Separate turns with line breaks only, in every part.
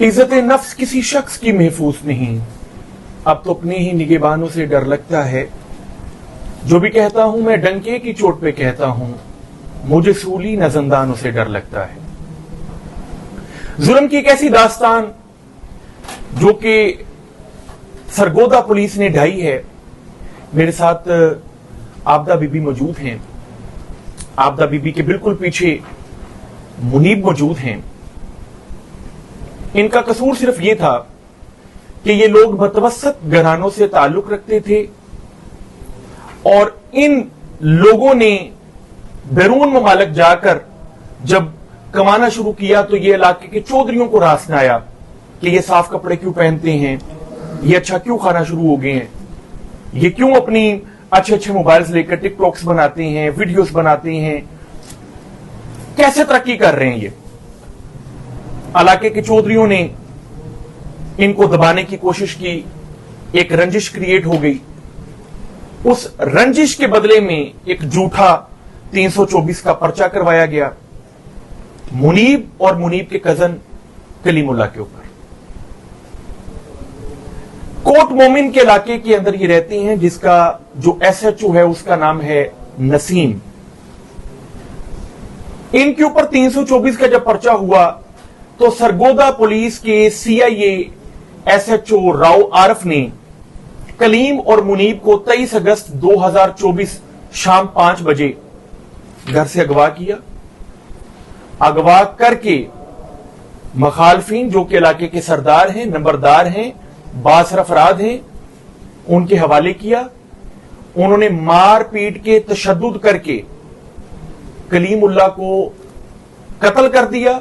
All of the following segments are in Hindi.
इज्जत नफ्स किसी शख्स की महफूज नहीं, अब तो अपने ही निगहबानों से डर लगता है। जो भी कहता हूं मैं डंके की चोट पे कहता हूं, मुझे सूली न ज़िंदानों से डर लगता है। जुल्म की एक ऐसी दास्तान जो कि सरगोदा पुलिस ने ढाई है। मेरे साथ आबदा बीबी मौजूद हैं। आबदा बीबी के बिल्कुल पीछे मुनीब मौजूद हैं। इनका कसूर सिर्फ यह था कि ये लोग मतवसत घरानों से ताल्लुक रखते थे और इन लोगों ने बैरून ममालिक जाकर जब कमाना शुरू किया तो ये इलाके के चौधरियों को रास न आया कि ये साफ कपड़े क्यों पहनते हैं, ये अच्छा क्यों खाना शुरू हो गए हैं, ये क्यों अपनी अच्छे अच्छे मोबाइल्स लेकर टिकटॉक्स बनाते हैं, वीडियोस बनाते हैं, कैसे तरक्की कर रहे हैं। ये इलाके के चौधरियों ने इनको दबाने की कोशिश की, एक रंजिश क्रिएट हो गई। उस रंजिश के बदले में एक झूठा 324 का पर्चा करवाया गया मुनीब और मुनीब के कजन कलीमुल्लाह के ऊपर। कोट मोमिन के इलाके के अंदर ये रहते हैं, जिसका जो SHO है उसका नाम है नसीम। इनके ऊपर 324 का जब पर्चा हुआ तो सरगोदा पुलिस के CIA SHO राव आरफ ने कलीम और मुनीब को 23 अगस्त 2024 शाम 5 बजे घर से अगवा किया। अगवा करके मखालफिन जो कि इलाके के सरदार हैं, नंबरदार हैं, बासर अफराद हैं, उनके हवाले किया। उन्होंने मार पीट के तशद्दुद करके कलीमुल्लाह को कत्ल कर दिया।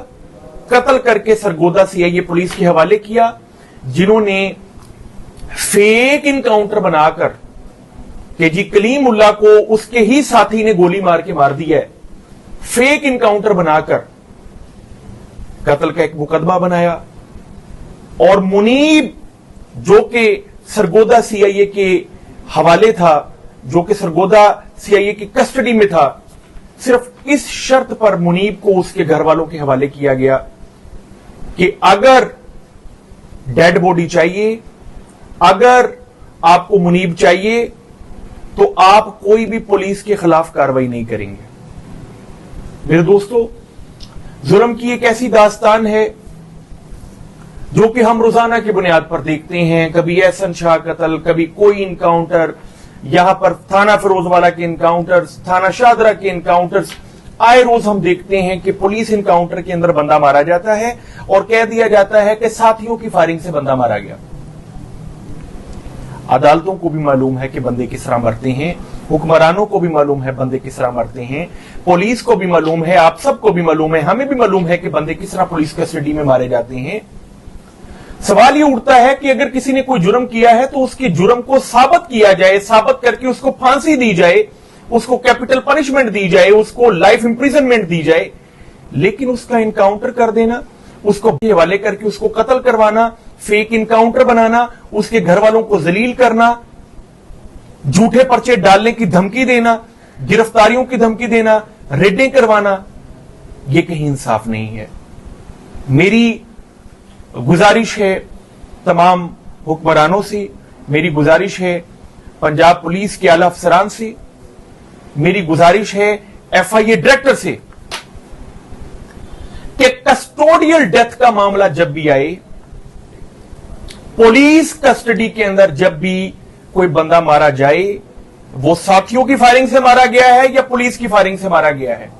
कत्ल करके सरगोदा CIA पुलिस के हवाले किया, जिन्होंने फेक इनकाउंटर बनाकर कि जी कलीमुल्लाह को उसके ही साथी ने गोली मार के मार दिया है, फेक इनकाउंटर बनाकर कत्ल का एक मुकदमा बनाया। और मुनीब जो कि सरगोदा CIA के हवाले था, जो कि सरगोदा CIA की कस्टडी में था, सिर्फ इस शर्त पर मुनीब को उसके घर वालों के हवाले किया गया कि अगर डेड बॉडी चाहिए, अगर आपको मुनीब चाहिए तो आप कोई भी पुलिस के खिलाफ कार्रवाई नहीं करेंगे। मेरे दोस्तों, जुल्म की एक ऐसी दास्तान है जो कि हम रोजाना की बुनियाद पर देखते हैं। कभी एहसन शाह कत्ल, कभी कोई इनकाउंटर, यहां पर थाना फिरोजवाला के इनकाउंटर्स, थाना शाहदरा के इनकाउंटर्स, आए रोज हम देखते हैं कि पुलिस इनकाउंटर के अंदर बंदा मारा जाता है और कह दिया जाता है कि साथियों की फायरिंग से बंदा मारा गया। अदालतों को भी मालूम है कि बंदे किस तरह मरते हैं, हुक्मरानों को भी मालूम है बंदे किस तरह मरते हैं, पुलिस को भी मालूम है, आप सबको भी मालूम है, हमें भी मालूम है कि बंदे किस तरह पुलिस कस्टडी में मारे जाते हैं। सवाल यह उठता है कि अगर किसी ने कोई जुर्म किया है तो उसके जुर्म को साबित किया जाए, साबित करके उसको फांसी दी जाए, उसको कैपिटल पनिशमेंट दी जाए, उसको लाइफ इंप्रिजनमेंट दी जाए। लेकिन उसका इनकाउंटर कर देना, उसको हवाले करके उसको कत्ल करवाना, फेक इनकाउंटर बनाना, उसके घर वालों को जलील करना, झूठे पर्चे डालने की धमकी देना, गिरफ्तारियों की धमकी देना, रेडें करवाना, यह कहीं इंसाफ नहीं है। मेरी गुजारिश है तमाम हुक्मरानों से, मेरी गुजारिश है पंजाब पुलिस के आला अफसरान से, मेरी गुजारिश है FIA डायरेक्टर से कि कस्टोडियल डेथ का मामला जब भी आए, पुलिस कस्टडी के अंदर जब भी कोई बंदा मारा जाए, वो साथियों की फायरिंग से मारा गया है या पुलिस की फायरिंग से मारा गया है,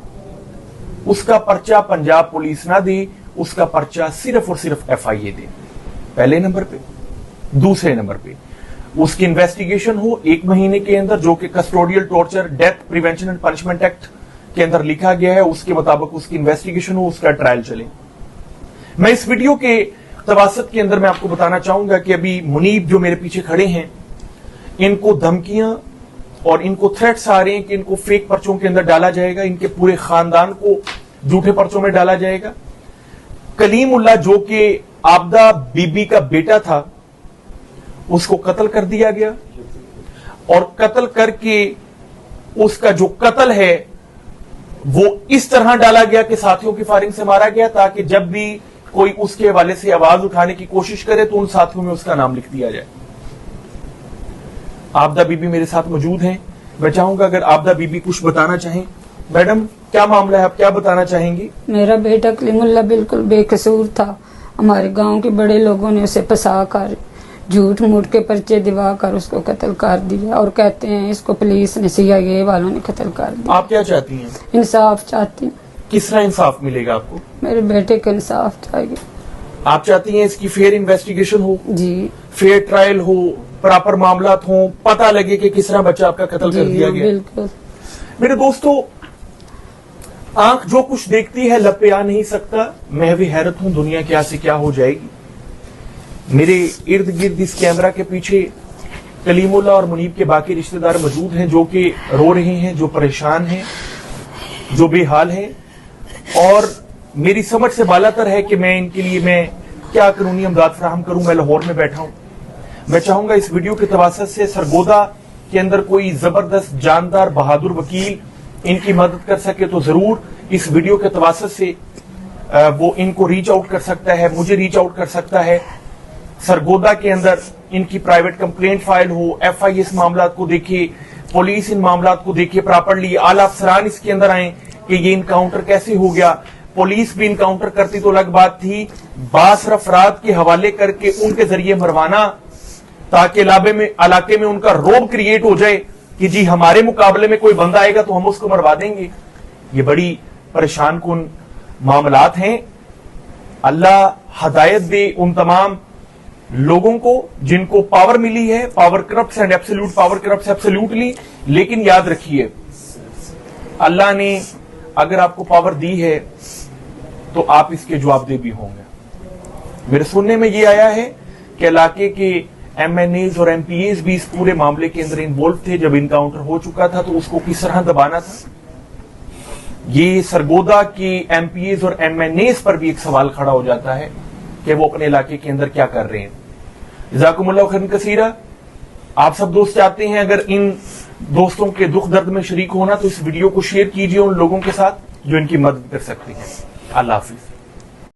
उसका पर्चा पंजाब पुलिस ना दे, उसका पर्चा सिर्फ और सिर्फ FIA दे, पहले नंबर पे। दूसरे नंबर पे उसकी इन्वेस्टिगेशन हो 1 महीने के अंदर, जो कि custodial torture death prevention and punishment act के अंदर लिखा गया है, उसके मुताबिक उसकी इन्वेस्टिगेशन हो, उसका ट्रायल चले। मैं इस वीडियो के तवासत के अंदर मैं आपको बताना चाहूंगा कि अभी मुनीब जो मेरे पीछे खड़े हैं, इनको धमकियां और इनको थ्रेट्स आ रहे हैं कि इनको फेक पर्चों के अंदर डाला जाएगा, इनके पूरे खानदान को झूठे पर्चों में डाला जाएगा। कलीमुल्लाह जो कि आबदा बीबी का बेटा था, उसको कत्ल कर दिया गया और कत्ल करके उसका जो कत्ल है वो इस तरह डाला गया कि साथियों की फायरिंग से मारा गया, ताकि जब भी कोई उसके हवाले से आवाज उठाने की कोशिश करे तो उन साथियों में उसका नाम लिख दिया जाए। आबदा बीबी मेरे साथ मौजूद हैं। मैं चाहूंगा अगर आबदा बीबी कुछ बताना चाहें। मैडम, क्या मामला है, आप क्या बताना चाहेंगी?
मेरा बेटा कलीमुल्लाह बिल्कुल बेकसूर था। हमारे गांव के बड़े लोगों ने उसे फंसा कर झूठ मूठ के पर्चे दिवा कर उसको कत्ल कर दिया और कहते हैं इसको पुलिस ने, CIA वालों ने कत्ल कर दिया।
आप क्या चाहती हैं?
इंसाफ चाहती हूँ।
किस तरह इंसाफ मिलेगा आपको?
मेरे बेटे का इंसाफ चाहिए।
आप चाहती हैं इसकी फेयर इन्वेस्टिगेशन हो,
जी,
फेयर ट्रायल हो, प्रॉपर मामला हो, पता लगे कि किस तरह बच्चा आपका कत्ल कर दिया गया।
बिल्कुल।
मेरे दोस्तों, आंख जो कुछ देखती है लब पे आ नहीं सकता। मैं भी हैरत हूं, दुनिया क्या से क्या हो जाएगी। मेरे इर्द गिर्द इस कैमरा के पीछे कलीमुल्लाह और मुनीब के बाकी रिश्तेदार मौजूद हैं जो कि रो रहे हैं, जो परेशान हैं, जो बेहाल हैं, और मेरी समझ से बालातर है कि मैं इनके लिए मैं क्या कानूनी इमदाद फराहम करूं। मैं लाहौर में बैठा हूं। मैं चाहूंगा इस वीडियो के तवासत से सरगोदा के अंदर कोई जबरदस्त जानदार बहादुर वकील इनकी मदद कर सके तो जरूर इस वीडियो के तवासत से वो इनको रीच आउट कर सकता है, मुझे रीच आउट कर सकता है। सरगोदा के अंदर इनकी प्राइवेट कंप्लेंट फाइल हो, FI इस मामला को देखे, पुलिस इन मामला को देखे प्रॉपरली, आला अफसरान इसके अंदर आए कि ये इनकाउंटर कैसे हो गया। पुलिस भी इनकाउंटर करती तो अलग बात थी, बासर अफराद के हवाले करके उनके जरिए मरवाना ताकि इलाके में उनका रोब क्रिएट हो जाए कि जी हमारे मुकाबले में कोई बंदा आएगा तो हम उसको मरवा देंगे। ये बड़ी परेशान कुन मामलात हैं। अल्लाह हदायत दे उन तमाम लोगों को जिनको पावर मिली है। Power corrupts and absolute power corrupts absolutely. लेकिन याद रखिए, अल्लाह ने अगर आपको पावर दी है तो आप इसके जवाबदेह भी होंगे। मेरे सुनने में ये आया है कि इलाके के MNAs और MPAs भी इस पूरे मामले के अंदर इन्वॉल्व थे। जब इनकाउंटर हो चुका था तो उसको किस तरह दबाना था। ये सरगोदा के MPAs और MNAs पर भी एक सवाल खड़ा हो जाता है कि वो अपने इलाके के अंदर क्या कर रहे हैं। जज़ाकुमुल्लाह खैरन कसीरा। आप सब दोस्त चाहते हैं अगर इन दोस्तों के दुख दर्द में शरीक होना तो इस वीडियो को शेयर कीजिए उन लोगों के साथ जो इनकी मदद कर सकते हैं। अल्लाह हाफिज।